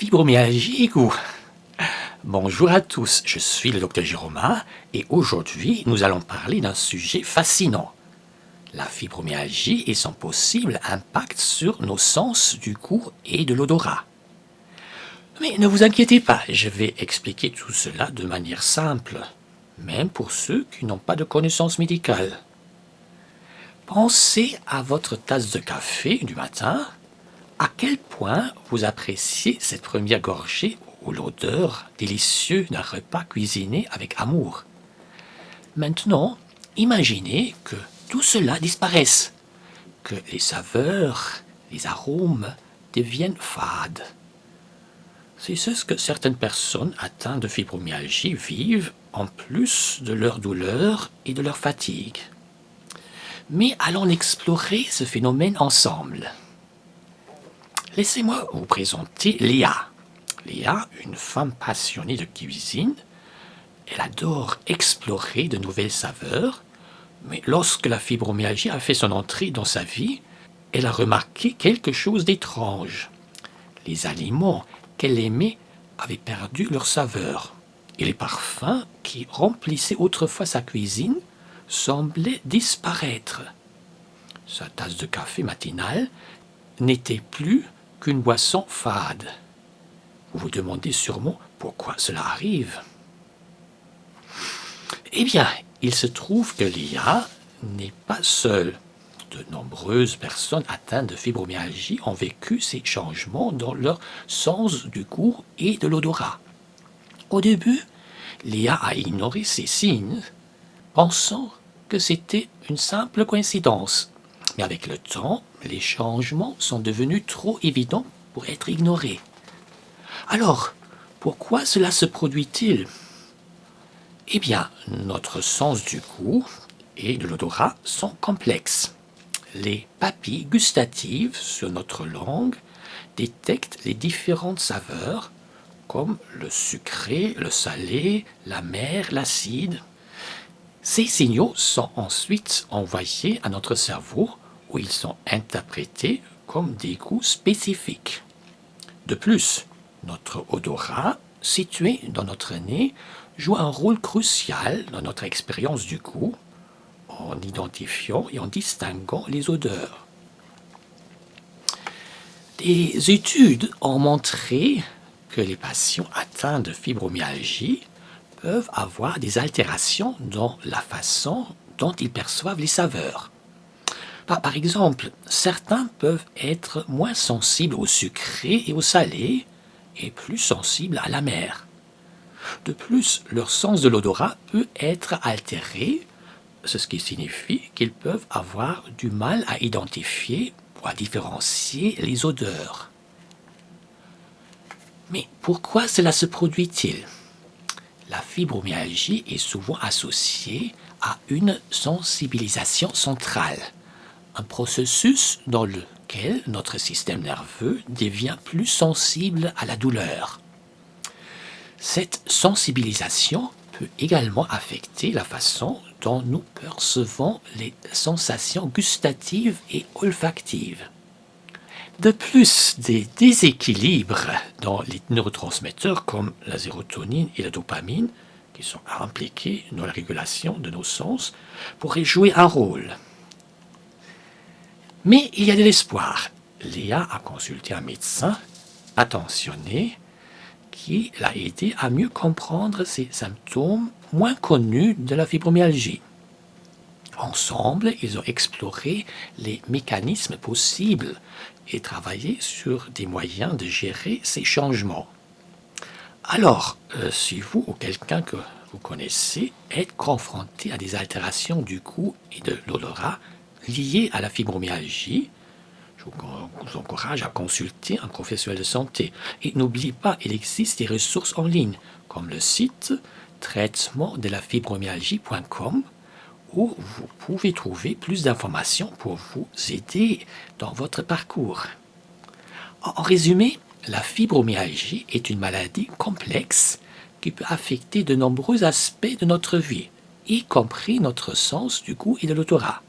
fibromyalgie aiguë. Bonjour à tous, je suis le docteur Jérôme et aujourd'hui nous allons parler d'un sujet fascinant. La fibromyalgie et son possible impact sur nos sens du goût et de l'odorat. Mais ne vous inquiétez pas, je vais expliquer tout cela de manière simple, même pour ceux qui n'ont pas de connaissances médicales. Pensez à votre tasse de café du matin. À quel point vous appréciez cette première gorgée ou l'odeur délicieuse d'un repas cuisiné avec amour. Maintenant, imaginez que tout cela disparaisse, que les saveurs, les arômes deviennent fades. C'est ce que certaines personnes atteintes de fibromyalgie vivent en plus de leur douleur et de leur fatigue. Mais allons explorer ce phénomène ensemble. Laissez-moi vous présenter Léa. Léa, une femme passionnée de cuisine, elle adore explorer de nouvelles saveurs, mais lorsque la fibromyalgie a fait son entrée dans sa vie, elle a remarqué quelque chose d'étrange. Les aliments qu'elle aimait avaient perdu leur saveur, et les parfums qui remplissaient autrefois sa cuisine semblaient disparaître. Sa tasse de café matinale n'était plus qu'une boisson fade. Vous vous demandez sûrement pourquoi cela arrive. Eh bien, il se trouve que Léa n'est pas seule. De nombreuses personnes atteintes de fibromyalgie ont vécu ces changements dans leur sens du goût et de l'odorat. Au début, Léa a ignoré ces signes, pensant que c'était une simple coïncidence. Mais avec le temps, les changements sont devenus trop évidents pour être ignorés. Alors, pourquoi cela se produit-il? Eh bien, notre sens du goût et de l'odorat sont complexes. Les papilles gustatives sur notre langue détectent les différentes saveurs, comme le sucré, le salé, l'amer, l'acide. Ces signaux sont ensuite envoyés à notre cerveau, où ils sont interprétés comme des goûts spécifiques. De plus, notre odorat, situé dans notre nez, joue un rôle crucial dans notre expérience du goût, en identifiant et en distinguant les odeurs. Des études ont montré que les patients atteints de fibromyalgie peuvent avoir des altérations dans la façon dont ils perçoivent les saveurs. Par exemple, certains peuvent être moins sensibles au sucré et au salé, et plus sensibles à l'amer. De plus, leur sens de l'odorat peut être altéré, ce qui signifie qu'ils peuvent avoir du mal à identifier ou à différencier les odeurs. Mais pourquoi cela se produit-il? La fibromyalgie est souvent associée à une sensibilisation centrale, un processus dans lequel notre système nerveux devient plus sensible à la douleur. Cette sensibilisation peut également affecter la façon dont nous percevons les sensations gustatives et olfactives. De plus, des déséquilibres dans les neurotransmetteurs comme la sérotonine et la dopamine, qui sont impliqués dans la régulation de nos sens, pourraient jouer un rôle. Mais il y a de l'espoir. Léa a consulté un médecin attentionné qui l'a aidé à mieux comprendre ces symptômes moins connus de la fibromyalgie. Ensemble, ils ont exploré les mécanismes possibles et travaillé sur des moyens de gérer ces changements. Alors, si vous ou quelqu'un que vous connaissez êtes confronté à des altérations du goût et de l'odorat liées à la fibromyalgie, je vous encourage à consulter un professionnel de santé. Et n'oubliez pas, il existe des ressources en ligne, comme le site traitement-de-la-fibromyalgie.com, où vous pouvez trouver plus d'informations pour vous aider dans votre parcours. En résumé, la fibromyalgie est une maladie complexe qui peut affecter de nombreux aspects de notre vie, y compris notre sens du goût et de l'odorat.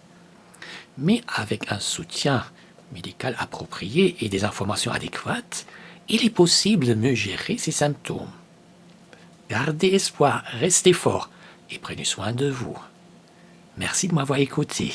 Mais avec un soutien médical approprié et des informations adéquates, il est possible de mieux gérer ces symptômes. Gardez espoir, restez fort et prenez soin de vous. Merci de m'avoir écouté.